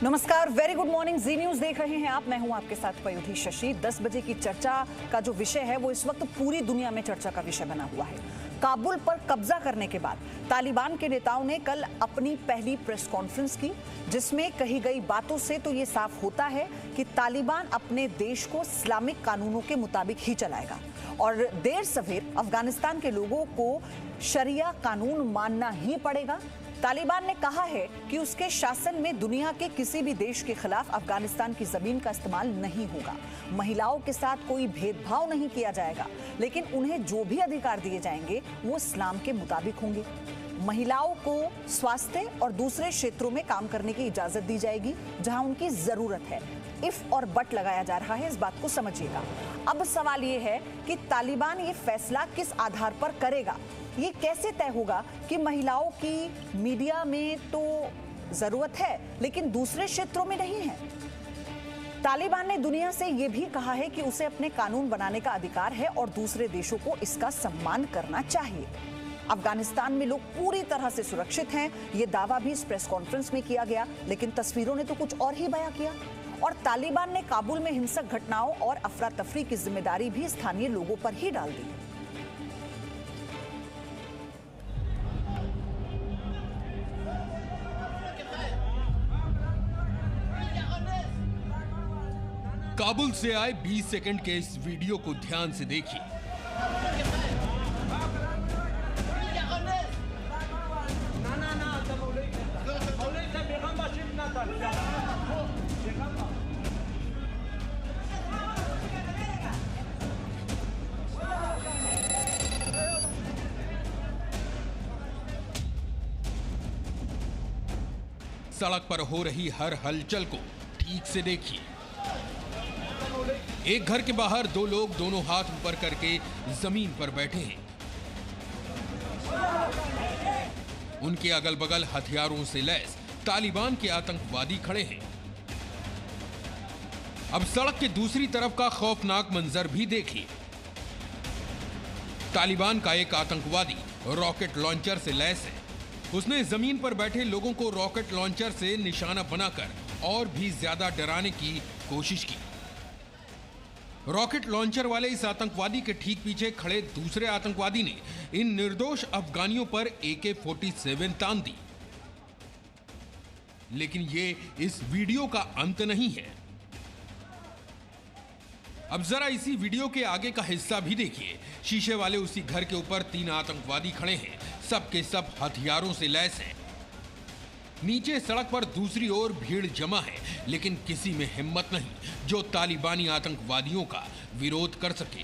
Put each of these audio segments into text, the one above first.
नमस्कार, very good morning. जी news देख रहे हैं आप। मैं हूं आपके साथ पयोधी शशि। 10 बजे की चर्चा का जो विषय है वो इस वक्त पूरी दुनिया में चर्चा का विषय बना हुआ है। काबुल पर कब्जा करने के बाद तालिबान के नेताओं ने कल अपनी पहली प्रेस कॉन्फ्रेंस की, जिसमें कही गई बातों से तो ये साफ होता है कि तालिबान अपने देश को इस्लामिक कानूनों के मुताबिक ही चलाएगा और देर सवेर अफगानिस्तान के लोगों को शरिया कानून मानना ही पड़ेगा। तालिबान ने कहा है कि उसके शासन में दुनिया के किसी भी देश के खिलाफ अफगानिस्तान की जमीन का इस्तेमाल नहीं होगा। महिलाओं के साथ कोई भेदभाव नहीं किया जाएगा, लेकिन उन्हें जो भी अधिकार दिए जाएंगे वो इस्लाम के मुताबिक होंगे। महिलाओं को स्वास्थ्य और दूसरे क्षेत्रों में काम करने की इजाजत दी जाएगी जहां उनकी जरूरत है। इफ और बट लगाया जा रहा है, इस बात को समझिएगा। अब सवाल ये है कि तालिबान ये फैसला किस आधार पर करेगा। ये कैसे तय होगा कि महिलाओं की मीडिया में तो जरूरत है लेकिन दूसरे क्षेत्रों में नहीं है। तालिबान ने दुनिया से यह भी कहा है कि उसे अपने कानून बनाने का अधिकार है और दूसरे देशों को इसका सम्मान करना चाहिए। अफगानिस्तान में लोग पूरी तरह से सुरक्षित हैं, यह दावा भी इस प्रेस कॉन्फ्रेंस में किया गया, लेकिन तस्वीरों ने तो कुछ और ही बयां किया। और तालिबान ने काबुल में हिंसक घटनाओं और अफरा तफरी की जिम्मेदारी भी स्थानीय लोगों पर ही डाल दी। काबुल से आए 20 सेकंड के इस वीडियो को ध्यान से देखिए। सड़क पर हो रही हर हलचल को ठीक से देखिए। एक घर के बाहर दो लोग दोनों हाथ ऊपर करके जमीन पर बैठे हैं। उनके अगल बगल हथियारों से लैस तालिबान के आतंकवादी खड़े हैं। अब सड़क के दूसरी तरफ का खौफनाक मंजर भी देखिए। तालिबान का एक आतंकवादी रॉकेट लॉन्चर से लैस है। उसने जमीन पर बैठे लोगों को रॉकेट लॉन्चर से निशाना बनाकर और भी ज्यादा डराने की कोशिश की। रॉकेट लॉन्चर वाले इस आतंकवादी के ठीक पीछे खड़े दूसरे आतंकवादी ने इन निर्दोष अफगानियों पर AK-47 तान दी। लेकिन ये इस वीडियो का अंत नहीं है। अब जरा इसी वीडियो के आगे का हिस्सा भी देखिए। शीशे वाले उसी घर के ऊपर 3 आतंकवादी खड़े हैं। सब के सब हथियारों से लैस हैं। नीचे सड़क पर दूसरी ओर भीड़ जमा है, लेकिन किसी में हिम्मत नहीं जो तालिबानी आतंकवादियों का विरोध कर सके।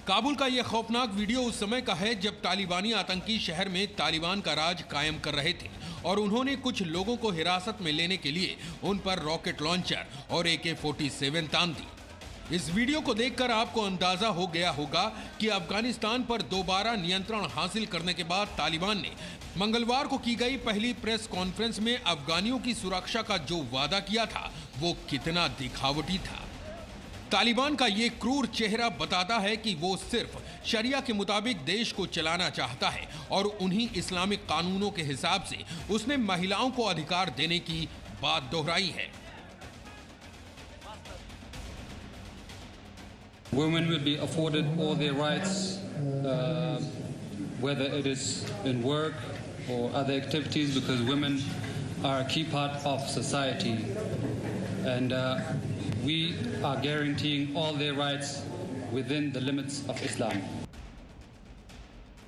काबुल का यह खौफनाक वीडियो उस समय का है जब तालिबानी आतंकी शहर में तालिबान का राज कायम कर रहे थे और उन्होंने कुछ लोगों को हिरासत में लेने के लिए उन पर रॉकेट लॉन्चर और AK-47 तान दी। इस वीडियो को देखकर आपको अंदाजा हो गया होगा कि अफगानिस्तान पर दोबारा नियंत्रण हासिल करने के बाद तालिबान ने मंगलवार को की गई पहली प्रेस कॉन्फ्रेंस में अफगानियों की सुरक्षा का जो वादा किया था वो कितना दिखावटी था। तालिबान का ये क्रूर चेहरा बताता है कि वो सिर्फ शरिया के मुताबिक देश को चलाना चाहता है और उन्हीं इस्लामिक कानूनों के हिसाब से उसने महिलाओं को अधिकार देने की बात दोहराई है। Women will be afforded all their rights, whether it is in work or other activities, because women are a key part of society, and we are guaranteeing all their rights within the limits of Islam.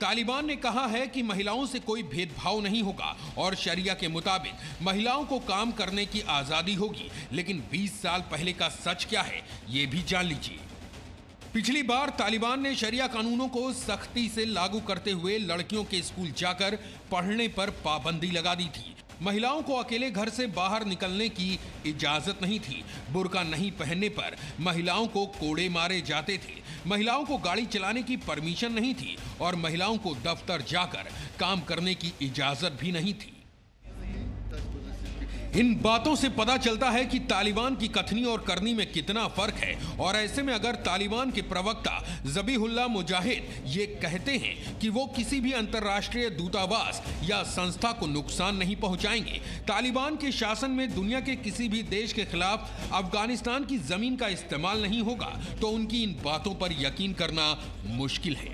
Taliban ने कहा है कि महिलाओं से कोई भेदभाव नहीं होगा और शरिया के मुताबिक महिलाओं को काम करने की आजादी होगी। लेकिन 20 साल पहले का सच क्या है, ये भी जान लीजिए। पिछली बार तालिबान ने शरिया कानूनों को सख्ती से लागू करते हुए लड़कियों के स्कूल जाकर पढ़ने पर पाबंदी लगा दी थी। महिलाओं को अकेले घर से बाहर निकलने की इजाजत नहीं थी। बुर्का नहीं पहनने पर महिलाओं को कोड़े मारे जाते थे। महिलाओं को गाड़ी चलाने की परमिशन नहीं थी और महिलाओं को दफ्तर जाकर काम करने की इजाजत भी नहीं थी। इन बातों से पता चलता है कि तालिबान की कथनी और करनी में कितना फर्क है। और ऐसे में अगर तालिबान के प्रवक्ता ज़बीहुल्लाह मुजाहिद ये कहते हैं कि वो किसी भी अंतर्राष्ट्रीय दूतावास या संस्था को नुकसान नहीं पहुंचाएंगे, तालिबान के शासन में दुनिया के किसी भी देश के खिलाफ अफगानिस्तान की जमीन का इस्तेमाल नहीं होगा, तो उनकी इन बातों पर यकीन करना मुश्किल है।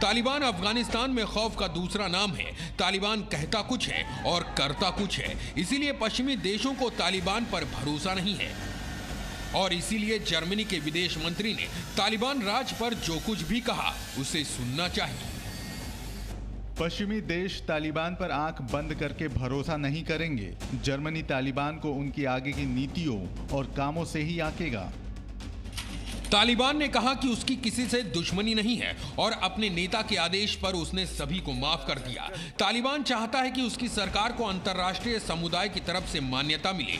तालिबान अफगानिस्तान में खौफ का दूसरा नाम है। तालिबान कहता कुछ है और करता कुछ है, इसीलिए पश्चिमी देशों को तालिबान पर भरोसा नहीं है। और इसीलिए जर्मनी के विदेश मंत्री ने तालिबान राज पर जो कुछ भी कहा उसे सुनना चाहिए। पश्चिमी देश तालिबान पर आंख बंद करके भरोसा नहीं करेंगे। जर्मनी तालिबान को उनकी आगे की नीतियों और कामों से ही आंकेगा। तालिबान ने कहा कि उसकी किसी से दुश्मनी नहीं है और अपने नेता के आदेश पर उसने सभी को माफ कर दिया। तालिबान चाहता है कि उसकी सरकार को अंतर्राष्ट्रीय समुदाय की तरफ से मान्यता मिले,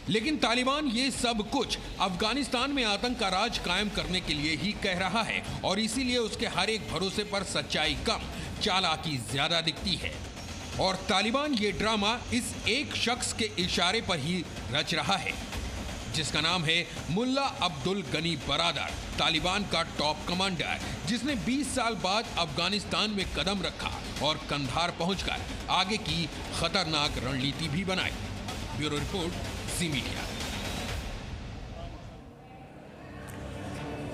लेकिन तालिबान ये सब कुछ अफगानिस्तान में आतंक का राज कायम करने के लिए ही कह रहा है और इसीलिए उसके हर एक भरोसे पर सच्चाई कम, चालाकी ज्यादा दिखती है। और तालिबान ये ड्रामा इस एक शख्स के इशारे पर ही रच रहा है, जिसका नाम है मुल्ला अब्दुल गनी बरादर, तालिबान का टॉप कमांडर, जिसने 20 साल बाद अफगानिस्तान में कदम रखा और कंधार पहुंचकर आगे की खतरनाक रणनीति भी बनाई। ब्यूरो रिपोर्ट, जी मीडिया।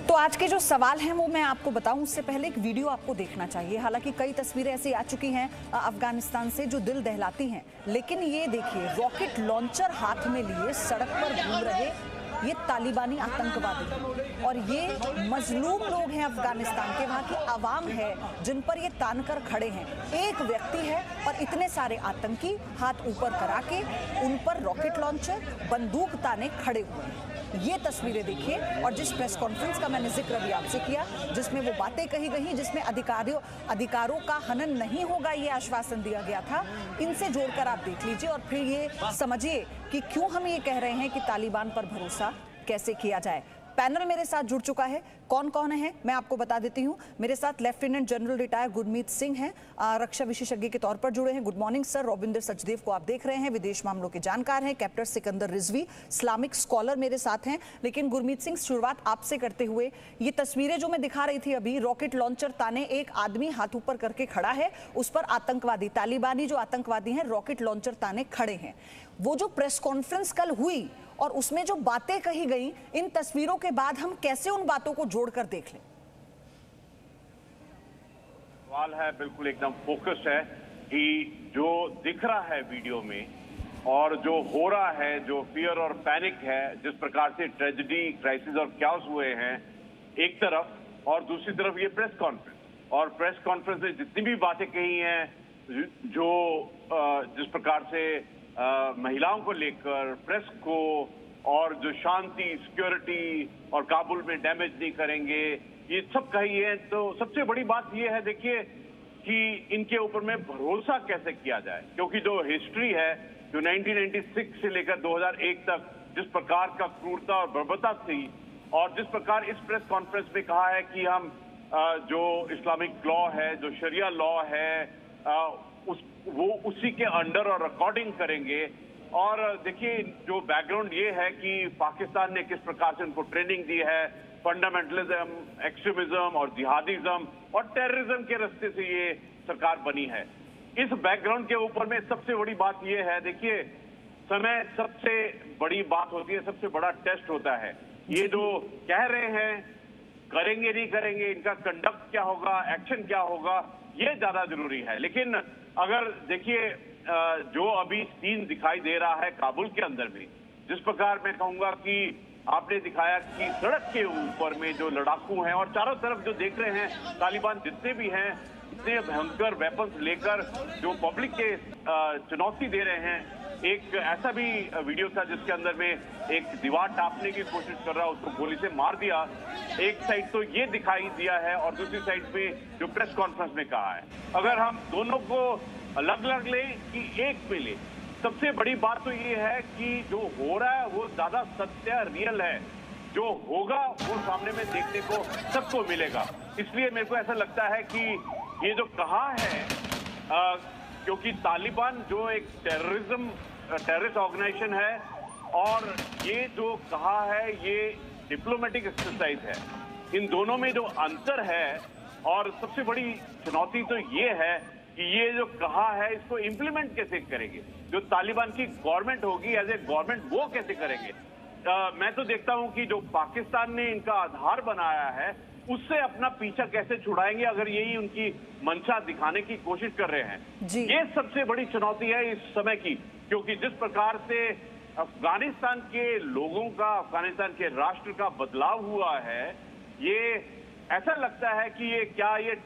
तो आज के जो सवाल हैं वो मैं आपको बताऊं उससे पहले एक वीडियो आपको देखना चाहिए। हालांकि कई तस्वीरें ऐसी आ चुकी हैं अफगानिस्तान से जो दिल दहलाती हैं, लेकिन ये देखिए रॉकेट लॉन्चर हाथ में लिए सड़क पर घूम रहे ये तालिबानी आतंकवादी हैं और ये मजलूम लोग हैं अफगानिस्तान के। वहाँ की आवाम है जिन पर ये तान कर खड़े हैं। एक व्यक्ति है और इतने सारे आतंकी हाथ ऊपर करा के उन पर रॉकेट लॉन्चर बंदूक ताने खड़े हुए हैं। ये तस्वीरें देखिए। और जिस प्रेस कॉन्फ्रेंस का मैंने जिक्र भी आपसे किया, जिसमें वो बातें कही गई, जिसमें अधिकारों का हनन नहीं होगा ये आश्वासन दिया गया था, इनसे जोड़कर आप देख लीजिए और फिर ये समझिए कि क्यों हम ये कह रहे हैं कि तालिबान पर भरोसा कैसे किया जाए। पैनल मेरे साथ जुड़ चुका है। कौन कौन है मैं आपको बता देती हूं। मेरे साथ lieutenant general retire Gurmeet Singh हैं, रक्षा विशेषज्ञ के तौर पर जुड़े हैं। Good morning sir. Ravinder Sachdev को आप देख रहे हैं, विदेश मामलों के जानकार हैं। Captain Sikandar Rizvi, Islamic scholar मेरे साथ हैं। लेकिन गुरमीत सिंह, शुरुआत आपसे करते हुए, ये तस्वीरें जो मैं दिखा रही थी अभी, रॉकेट लॉन्चर ताने एक आदमी हाथ ऊपर करके खड़ा है, उस पर आतंकवादी, तालिबानी जो आतंकवादी हैं, रॉकेट लॉन्चर ताने खड़े हैं। वो जो प्रेस कॉन्फ्रेंस कल हुई और उसमें जो बातें कही गई, इन तस्वीरों के बाद हम कैसे उन बातों को जोड़कर देख लें? सवाल है बिल्कुल एकदम फोकस्ड है कि जो दिख रहा है वीडियो में और जो हो रहा है, जो फियर और पैनिक है, जिस प्रकार से ट्रेजेडी, क्राइसिस और क्यास हुए हैं एक तरफ, और दूसरी तरफ ये प्रेस कॉन्फ्रेंस। और प्रेस कॉन्फ्रेंस में जितनी भी बातें कही हैं, जो जिस प्रकार से महिलाओं को लेकर, प्रेस को, और जो शांति, सिक्योरिटी और काबुल में डैमेज नहीं करेंगे, ये सब कही है। तो सबसे बड़ी बात ये है देखिए कि इनके ऊपर में भरोसा कैसे किया जाए, क्योंकि जो हिस्ट्री है, जो 1996 से लेकर 2001 तक जिस प्रकार का क्रूरता और बर्बरता थी, और जिस प्रकार इस प्रेस कॉन्फ्रेंस में कहा है कि हम जो इस्लामिक लॉ है, जो शरिया लॉ है, वो उसी के अंडर और अकॉर्डिंग करेंगे। और देखिए जो बैकग्राउंड ये है कि पाकिस्तान ने किस प्रकार से उनको ट्रेनिंग दी है, फंडामेंटलिज्म, एक्सट्रीमिज्म और जिहादिज्म और टेररिज्म के रास्ते से ये सरकार बनी है। इस बैकग्राउंड के ऊपर में सबसे बड़ी बात ये है, देखिए समय सबसे बड़ी बात होती है, सबसे बड़ा टेस्ट होता है। ये जो कह रहे हैं करेंगे नहीं करेंगे, इनका कंडक्ट क्या होगा, एक्शन क्या होगा, ये ज्यादा जरूरी है। लेकिन अगर देखिए जो अभी सीन दिखाई दे रहा है काबुल के अंदर भी, जिस प्रकार मैं कहूंगा कि आपने दिखाया कि सड़क के ऊपर में जो लड़ाकू हैं और चारों तरफ जो देख रहे हैं तालिबान जितने भी हैं, इतने भयंकर वेपन्स लेकर जो पब्लिक के चुनौती दे रहे हैं, एक ऐसा भी वीडियो था जिसके अंदर में एक दीवार टापने की कोशिश कर रहा, उसको गोली से मार दिया। एक साइड तो ये दिखाई दिया है और दूसरी साइड पे जो प्रेस कॉन्फ्रेंस में कहा है। अगर हम दोनों को अलग अलग ले कि एक पे ले, सबसे बड़ी बात तो ये है कि जो हो रहा है वो ज्यादा सत्य रियल है, जो होगा वो सामने में देखने को सबको मिलेगा। इसलिए मेरे को ऐसा लगता है कि ये जो कहा है, क्योंकि तालिबान जो एक टेररिस्ट ऑर्गेनाइजेशन है और ये जो कहा है ये डिप्लोमेटिक एक्सरसाइज है, इन दोनों में जो अंतर है और सबसे बड़ी चुनौती तो ये है कि ये जो कहा है इसको इम्प्लीमेंट कैसे करेंगे, जो तालिबान की गवर्नमेंट होगी एज ए गवर्नमेंट वो कैसे करेंगे। मैं तो देखता हूं कि जो पाकिस्तान ने इनका आधार बनाया है उससे अपना पीछा कैसे छुड़ाएंगे अगर यही उनकी मंशा दिखाने की कोशिश कर रहे हैं। ये सबसे बड़ी चुनौती है इस समय की, क्योंकि जिस प्रकार से अफगानिस्तान के लोगों का, अफगानिस्तान के राष्ट्र का बदलाव हुआ है, ये ऐसा लगता है कि ये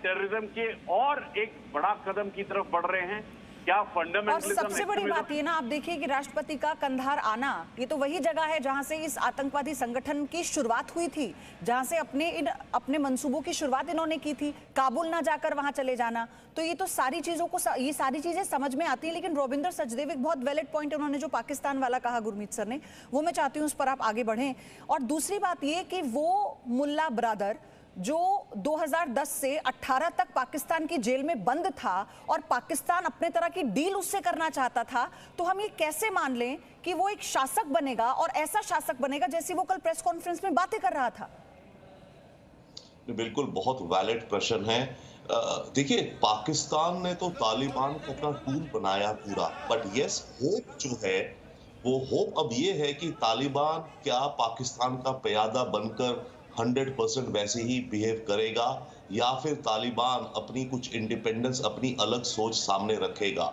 टेररिज्म के और एक बड़ा कदम की तरफ बढ़ रहे हैं। क्या फंडामेंटलिज्म, और सबसे बड़ी बात ये ना, आप देखिए कि राष्ट्रपति का कंधार आना, ये तो वही जगह है जहां से इस आतंकवादी संगठन की शुरुआत हुई थी, जहां से अपने मंसूबों की शुरुआत इन्होंने की थी। काबुल ना जाकर वहां चले जाना, तो ये तो सारी चीजों को, ये सारी चीजें समझ में आती हैं। लेकिन रविंदर सचदेव, एक बहुत वैलिड पॉइंट उन्होंने जो पाकिस्तान वाला कहा गुरमीत सर ने, वो मैं चाहती हूँ उस पर आप आगे बढ़ें। और दूसरी बात ये कि वो मुल्ला ब्रदर जो 2010 से 18 तक पाकिस्तान की जेल में बंद था और पाकिस्तान अपने तरह की डील उससे करना चाहता था, तो हम ये कैसे मान लें कि वो एक शासक बनेगा और ऐसा शासक बनेगा जैसे वो कल प्रेस कॉन्फ्रेंस में बातें कर रहा था? बिल्कुल, बहुत वैलिड प्रश्न है। देखिए, पाकिस्तान ने तो तालिबान को अपना टूल बनाया पूरा, बट यस, होप जो है वो होप अब ये है कि तालिबान क्या पाकिस्तान का प्यादा बनकर 100% वैसे ही बिहेव करेगा या फिर तालिबान अपनी कुछ इंडिपेंडेंस, अपनी अलग सोच सामने रखेगा।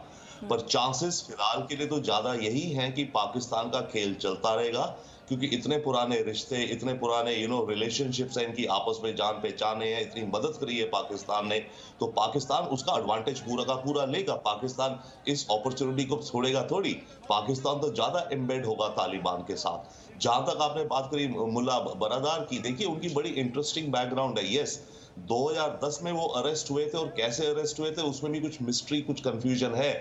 पर चांसेस फिलहाल के लिए तो ज्यादा यही हैं कि पाकिस्तान का खेल चलता रहेगा, क्योंकि इतने पुराने रिश्ते, इतने पुराने रिलेशनशिप्स हैं इनकी, आपस में जान पहचाने हैं, इतनी मदद करी है पाकिस्तान ने, तो पाकिस्तान उसका एडवांटेज पूरा का पूरा लेगा। पाकिस्तान इस अपॉर्चुनिटी को छोड़ेगा थोड़ी। पाकिस्तान तो ज्यादा एम्बेड होगा तालिबान के साथ। जहां तक आपने बात करी मुल्ला बरादार की, देखिए उनकी बड़ी इंटरेस्टिंग बैकग्राउंड है। यस, 2010 में वो अरेस्ट हुए थे और कैसे अरेस्ट हुए थे उसमें भी कुछ मिस्ट्री, कुछ कंफ्यूजन है।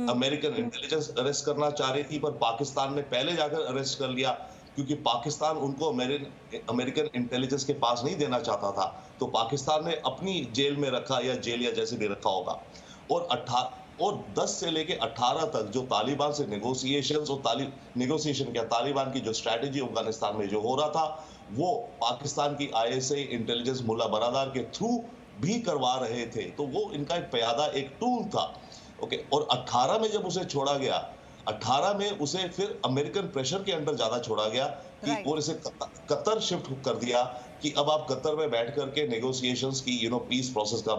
अमेरिकन इंटेलिजेंस अरेस्ट करना चाह रही थी, पर पाकिस्तान ने पहले जाकर अरेस्ट कर लिया, क्योंकि पाकिस्तान उनको अमेरिकन इंटेलिजेंस के पास नहीं देना चाहता था, तो पाकिस्तान ने अपनी जेल में रखा, या जेल या जैसे भी रखा होगा। और 10 से लेके 18 तक जो तालिबान से नेगोशिएशन क्या, तालिबान की जो स्ट्रैटेजी अफगानिस्तान में जो हो रहा था, वो पाकिस्तान की ISI इंटेलिजेंस मुल्ला बरादार के थ्रू भी करवा रहे थे। तो वो इनका एक प्यादा, एक टूल था। ओके, और 18 में जब उसे छोड़ा गया, 18 में उसे फिर अमेरिकन प्रेशर के अंडर ज्यादा छोड़ा गया कि और इसे कतर शिफ्ट कर दिया कि अब आप कतर में बैठ करके नेगोशिएशंस की पीस प्रोसेस का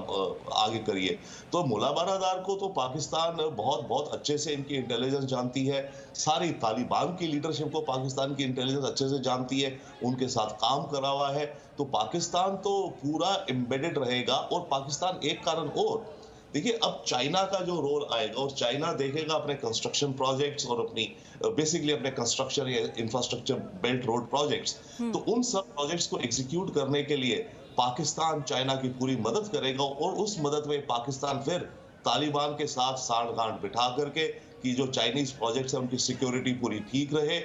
आगे करिए। तो मुल्ला बरादार को तो पाकिस्तान बहुत बहुत अच्छे से इनकी इंटेलिजेंस जानती है, सारी तालिबान की लीडरशिप को पाकिस्तान की इंटेलिजेंस अच्छे से जानती है, उनके साथ काम करा हुआ है। तो पाकिस्तान तो पूरा एम्बेडेड रहेगा। और पाकिस्तान एक कारण और, देखिए अब चाइना का जो रोल आएगा, और चाइना देखेगा अपने कंस्ट्रक्शन प्रोजेक्ट्स और अपनी बेसिकली अपने कंस्ट्रक्शन या इंफ्रास्ट्रक्चर बेल्ट रोड प्रोजेक्ट्स, तो उन सब प्रोजेक्ट्स को एग्जीक्यूट करने के लिए पाकिस्तान चाइना की पूरी मदद करेगा। और उस मदद में पाकिस्तान फिर तालिबान के साथ सांठ-गांठ बिठा करके कि जो चाइनीज प्रोजेक्ट्स हैं उनकी सिक्योरिटी पूरी ठीक रहे,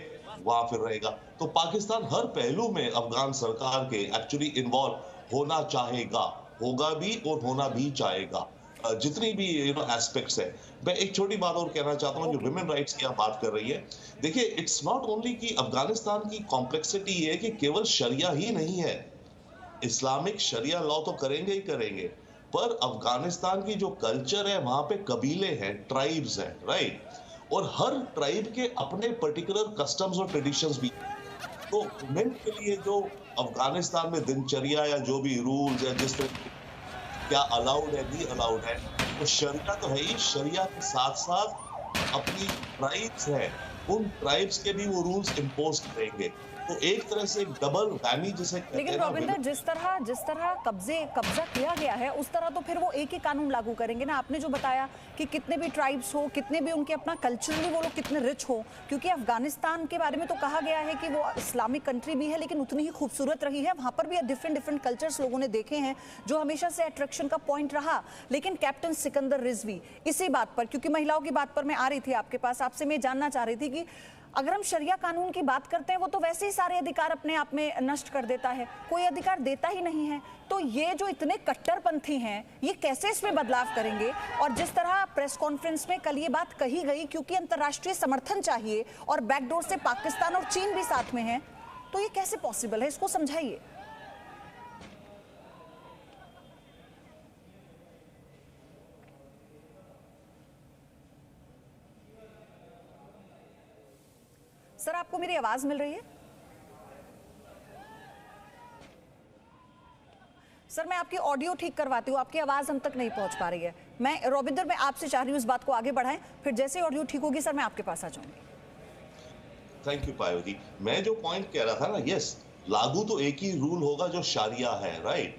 वहां फिर रहेगा। तो पाकिस्तान हर पहलू में अफगान सरकार के एक्चुअली इन्वॉल्व होना चाहेगा, होगा भी और होना भी चाहेगा, जितनी भी एस्पेक्ट्स है। मैं एक छोटी बात और कहना चाहता हूं, जो विमेन राइट्स की आप बात कर रही है, देखिए इट्स नॉट ओनली कि अफगानिस्तान की कॉम्प्लेक्सिटी ये है कि केवल शरिया ही नहीं है, इस्लामिक शरिया लॉ तो करेंगे ही करेंगे, पर अफगानिस्तान की जो कल्चर है वहां पे कबीले हैं, ट्राइब्स हैं, राइट, और हर ट्राइब के अपने पर्टिकुलर कस्टम्स और ट्रेडिशंस भी। तो वुमेन के लिए जो अफगानिस्तान में दिनचर्या या जो भी रूल्स या जिस तरह क्या अलाउड है, नहीं अलाउड है, तो शरिया तो है ही, शरिया के साथ साथ अपनी ट्राइब्स है, उन ट्राइब्स के भी वो रूल्स इम्पोज करेंगे। तो एक तरह से एक डबल वैमी जिसे कहते लेकिन हैं ना, रविंदर, जिस तरह कब्जा किया गया है उस तरह तो फिर वो एक ही कानून लागू करेंगे ना। आपने जो बताया कि कितने भी ट्राइब्स हो, कितने भी उनके अपना कल्चरली वो लोग कितने रिच हो, क्योंकि अफगानिस्तान के बारे में तो कहा गया है कि वो इस्लामिक कंट्री भी है लेकिन उतनी ही खूबसूरत रही है। वहां पर भी डिफरेंट कल्चर्स लोगों ने देखे हैं जो हमेशा से अट्रैक्शन का पॉइंट रहा। लेकिन कैप्टन सिकंदर रिजवी, इसी बात पर, क्योंकि महिलाओं की बात पर मैं आ रही थी आपके पास, आपसे मैं जानना चाह रही थी कि अगर हम शरिया कानून की बात करते हैं वो तो वैसे ही सारे अधिकार अपने आप में नष्ट कर देता है, कोई अधिकार देता ही नहीं है। तो ये जो इतने कट्टरपंथी हैं ये कैसे इसमें बदलाव करेंगे? और जिस तरह प्रेस कॉन्फ्रेंस में कल ये बात कही गई, क्योंकि अंतर्राष्ट्रीय समर्थन चाहिए और बैकडोर से पाकिस्तान और चीन भी साथ में है, तो ये कैसे पॉसिबल है? इसको समझाइए। सर, आपको मेरी आवाज मिल रही है? सर, मैं आपकी ऑडियो ठीक करवाती हूँ, आपकी आवाज हम तक नहीं पहुंच पा रही है। मैं रविंदर, मैं आपसे चाह रही हूँ इस बात को आगे बढ़ाएं, फिर जैसे ऑडियो ठीक होगी सर मैं आपके पास आ जाऊंगी। थैंक यू पायो जी। मैं जो पॉइंट कह रहा था ना, यस, लागू तो एक ही रूल होगा जो शारिया है, राइट,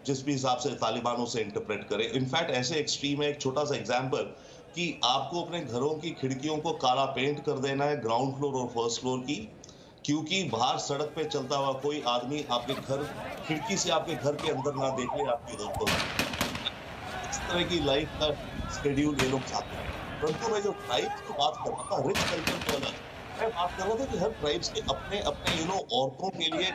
जिस भी हिसाब से तालिबानों से इंटरप्रेट करे। इनफैक्ट ऐसे एक्सट्रीम है, एक छोटा सा एग्जांपल, कि आपको अपने घरों की खिड़कियों को काला पेंट कर देना है, ग्राउंड फ्लोर और फर्स्ट फ्लोर की, क्योंकि बाहर सड़क पे चलता हुआ कोई आदमी आपके घर खिड़की से आपके घर के अंदर ना देखे आपकी घर को। इस तरह की लाइफ का शेड्यूल ये लोग चाहते हैं। परंतु मैं जो ट्राइब्स की बात कर रहा था, रिच कल्चर को अलग, मैं बात कर रहा था कि हर ट्राइब्स के अपने अपने औरतों के लिए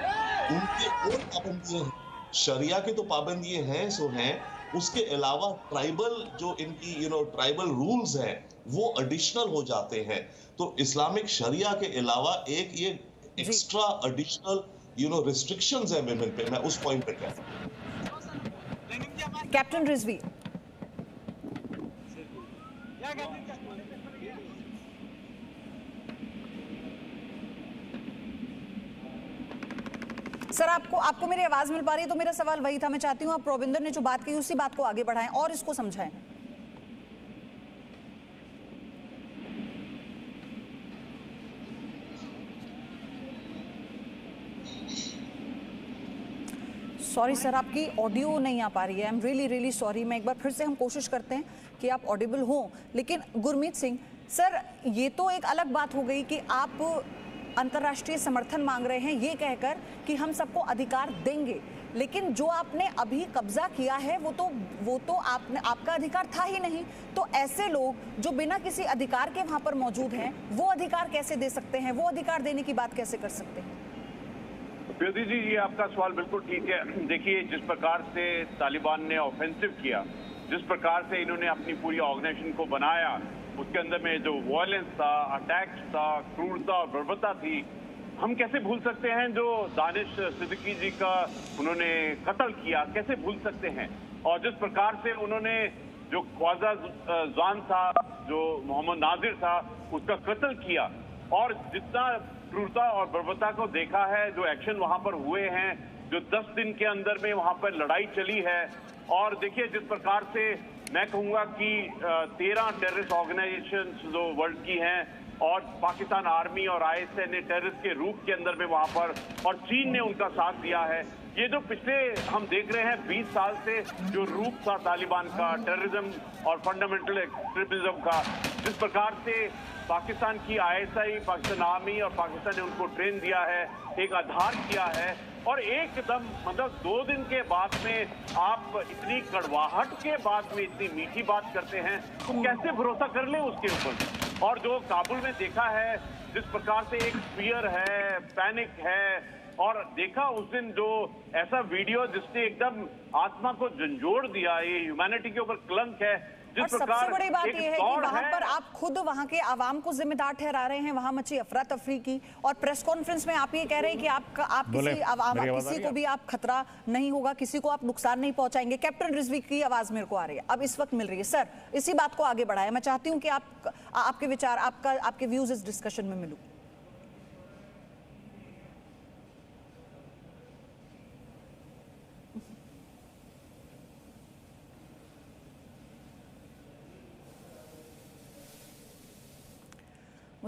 उनके और पाबंदियां हैं। शरिया की तो पाबंदियां हैं सो हैं, उसके अलावा ट्राइबल जो इनकी ट्राइबल रूल्स हैं वो एडिशनल हो जाते हैं। तो इस्लामिक शरिया के अलावा एक ये एक्स्ट्रा एडिशनल रिस्ट्रिक्शंस हैं विमेन पे। मैं उस पॉइंट पे कहता हूं। कैप्टन रिजवी, सर, आपको मेरी आवाज मिल पा रही है? तो मेरा सवाल वही था, मैं चाहती हूँ आप रविंदर ने जो बात कही उसी बात को आगे बढ़ाएं और इसको समझाएं। सॉरी सर, आपकी ऑडियो नहीं आ पा रही है। I am really sorry. मैं एक बार फिर से हम कोशिश करते हैं कि आप ऑडिबल हो। लेकिन गुरमीत सिंह सर, ये तो एक अलग बात हो गई कि आप अंतर्राष्ट्रीय समर्थन मांग रहे हैं ये कहकर कि हम सबको अधिकार देंगे, लेकिन जो आपने अभी कब्जा किया है वो तो आपका अधिकार था ही नहीं। तो ऐसे लोग जो बिना किसी अधिकार के वहां पर मौजूद हैं वो अधिकार कैसे दे सकते हैं? वो अधिकार देने की बात कैसे कर सकते हैं? प्योदी जी, ये आपका सवाल बिल्कुल ठीक है। देखिए, जिस प्रकार से तालिबान ने ऑफेंसिव किया, जिस प्रकार से इन्होंने अपनी पूरी ऑर्गेनाइजेशन को बनाया, उसके अंदर में जो वायलेंस था, अटैक्स था, क्रूरता और बर्बरता थी, हम कैसे भूल सकते हैं? जो दानिश सिद्दीकी जी का उन्होंने कत्ल किया, कैसे भूल सकते हैं? और जिस प्रकार से उन्होंने जो ख्वाजा जान था, जो मोहम्मद नाजिर था, उसका कत्ल किया, और जितना क्रूरता और बर्बरता को देखा है, जो एक्शन वहां पर हुए हैं, जो 10 दिन के अंदर में वहां पर लड़ाई चली है। और देखिए, जिस प्रकार से मैं कहूंगा कि 13 टेररिस्ट ऑर्गेनाइजेशन जो वर्ल्ड की हैं, और पाकिस्तान आर्मी और ISI ने टेररिस्ट के रूप के अंदर में वहां पर, और चीन ने उनका साथ दिया है। ये जो पिछले हम देख रहे हैं 20 साल से जो रूप था तालिबान का, टेररिज्म और फंडामेंटल एक्सट्रीमिज्म का, जिस प्रकार से पाकिस्तान की ISI, पाकिस्तान आर्मी और पाकिस्तान ने उनको ट्रेन दिया है, एक आधार किया है, और एकदम मतलब 2 दिन के बाद में आप इतनी कड़वाहट के बाद में इतनी मीठी बात करते हैं, तो कैसे भरोसा कर ले उसके ऊपर? और जो काबुल में देखा है, जिस प्रकार से एक फियर है, पैनिक है, और देखा उस दिन जो ऐसा वीडियो जिसने एकदम आत्मा को झंझोड़ दिया, ये ह्यूमैनिटी के ऊपर कलंक है। और सबसे बड़ी बात यह है कि वहां पर आप खुद वहां के आवाम को जिम्मेदार ठहरा रहे हैं, वहां मची अफरा तफरी की, और प्रेस कॉन्फ्रेंस में आप ये कह रहे हैं कि किसी को भी आप खतरा नहीं होगा, किसी को आप नुकसान नहीं पहुंचाएंगे। कैप्टन रिजवी की आवाज मेरे को आ रही है, अब इस वक्त मिल रही है। सर, इसी बात को आगे बढ़ाएं। मैं चाहती हूं कि आपके विचार, आपके व्यूज इस डिस्कशन में मिलूं।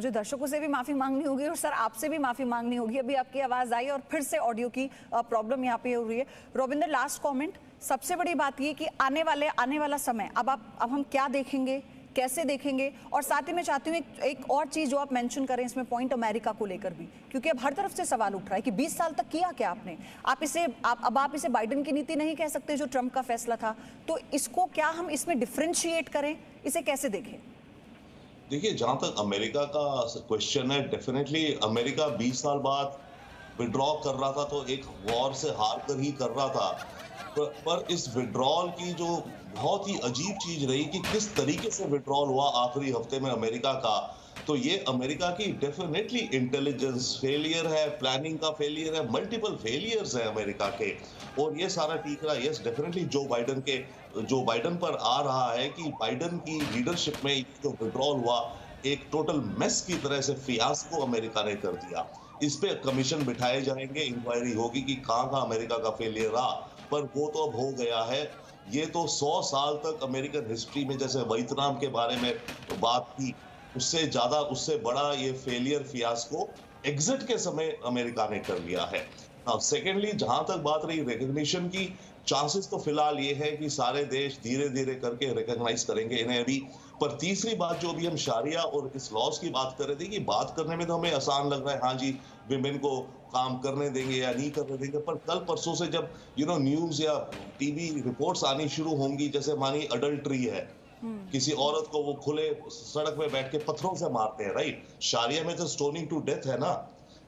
मुझे दर्शकों से भी माफी मांगनी होगी और सर आपसे भी माफी मांगनी होगी। अभी आपकी आवाज आई और फिर से ऑडियो की प्रॉब्लम यहाँ पे हो रही है। Ravinder, last comment. सबसे बड़ी बात ये कि आने वाला समय अब हम क्या देखेंगे, कैसे देखेंगे, और साथ ही मैं चाहती हूँ एक और चीज जो आप मेंशन करें इसमें, पॉइंट अमेरिका को लेकर भी, क्योंकि अब हर तरफ से सवाल उठ रहा है कि 20 साल तक किया क्या आपने। आप इसे बाइडेन की नीति नहीं कह सकते जो ट्रंप का फैसला था, तो इसको क्या हम इसमें डिफरेंशिएट करें, इसे कैसे देखें? देखिए, जहां तक अमेरिका का क्वेश्चन है, डेफिनेटली अमेरिका 20 साल बाद विड्रॉ कर रहा था तो एक वॉर से हार कर ही कर रहा था, पर इस विड्रॉल की जो बहुत ही अजीब चीज रही कि किस तरीके से विड्रॉल हुआ आखिरी हफ्ते में अमेरिका का, तो ये अमेरिका की डेफिनेटली इंटेलिजेंस फेलियर है, प्लानिंग का फेलियर है, मल्टीपल फेलियर्स है अमेरिका के, और ये सारा ठीक रहा। यस, डेफिनेटली जो बाइडन पर आ रहा है कि बाइडन की लीडरशिप में जो विड्रॉल हुआ एक टोटल मेस की तरह से फियास्को अमेरिका ने कर दिया। इस पे कमीशन बिठाए जाएंगे, इंक्वायरी होगी कि कहाँ अमेरिका का फेलियर रहा, पर वो तो अब हो गया है। ये तो 100 साल तक अमेरिकन हिस्ट्री में जैसे वियतनाम के बारे में बात की, उससे ज्यादा, उससे बड़ा ये फेलियर फियास्को एग्जिट के समय अमेरिका ने कर लिया है। सेकेंडली, जहां तक बात रही रिकॉग्निशन की, चांसेस तो फिलहाल ये है कि सारे देश धीरे धीरे करके रिकॉग्नाइज करेंगे इन्हें अभी। पर तीसरी बात जो अभी हम शारिया और इस लॉज की बात कर रहे थे कि बात करने में तो हमें आसान लग रहा है, हाँ जी विमेन को काम करने देंगे या नहीं करने देंगे, पर कल परसों से जब न्यूज या टीवी रिपोर्ट्स आनी शुरू होंगी, जैसे मानी अडल्ट्री है, किसी औरत को वो खुले सड़क में बैठ के पत्थरों से मारते हैं, राइट, शारिया में तो स्टोनिंग टू डेथ है ना,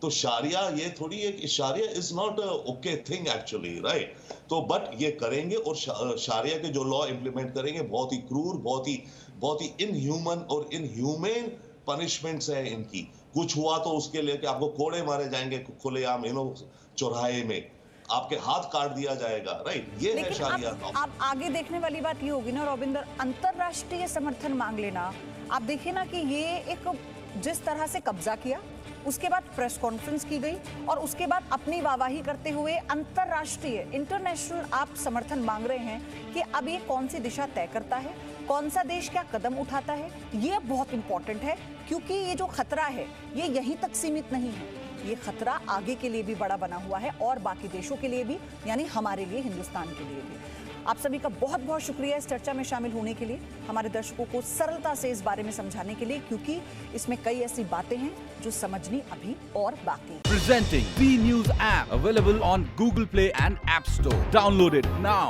तो शारिया ये थोड़ी एक, Shariya is not okay thing actually, right, तो बट ये करेंगे और शारिया के जो लॉ इंप्लीमेंट करेंगे बहुत ही क्रूर, बहुत ही इनह्यूमन और इनह्यूमेन पनिशमेंट्स है इनकी। कुछ हुआ तो उसके लिए कि आपको कोड़े मारे जाएंगे खुलेआम, चौराहे में आपके हाथ काट दिया जाएगा, राइट, ये है शारिया। अब आगे देखने वाली बात ये होगी ना रविंदर, अंतरराष्ट्रीय समर्थन मांग लेना। आप देखिए ना कि ये एक जिस तरह से कब्जा किया, उसके बाद प्रेस कॉन्फ्रेंस की गई और उसके बाद अपनी वाहवाही करते हुए अंतरराष्ट्रीय इंटरनेशनल आप समर्थन मांग रहे हैं कि अब ये कौन सी दिशा तय करता है, कौन सा देश क्या कदम उठाता है, ये बहुत इंपॉर्टेंट है, क्योंकि ये जो खतरा है ये यहीं तक सीमित नहीं है, ये खतरा आगे के लिए भी बड़ा बना हुआ है और बाकी देशों के लिए भी, यानी हमारे लिए, हिंदुस्तान के लिए भी। आप सभी का बहुत बहुत शुक्रिया इस चर्चा में शामिल होने के लिए, हमारे दर्शकों को सरलता से इस बारे में समझाने के लिए, क्योंकि इसमें कई ऐसी बातें हैं जो समझनी अभी और बाकी। Presenting B News app available on Google Play and App Store. Download it now.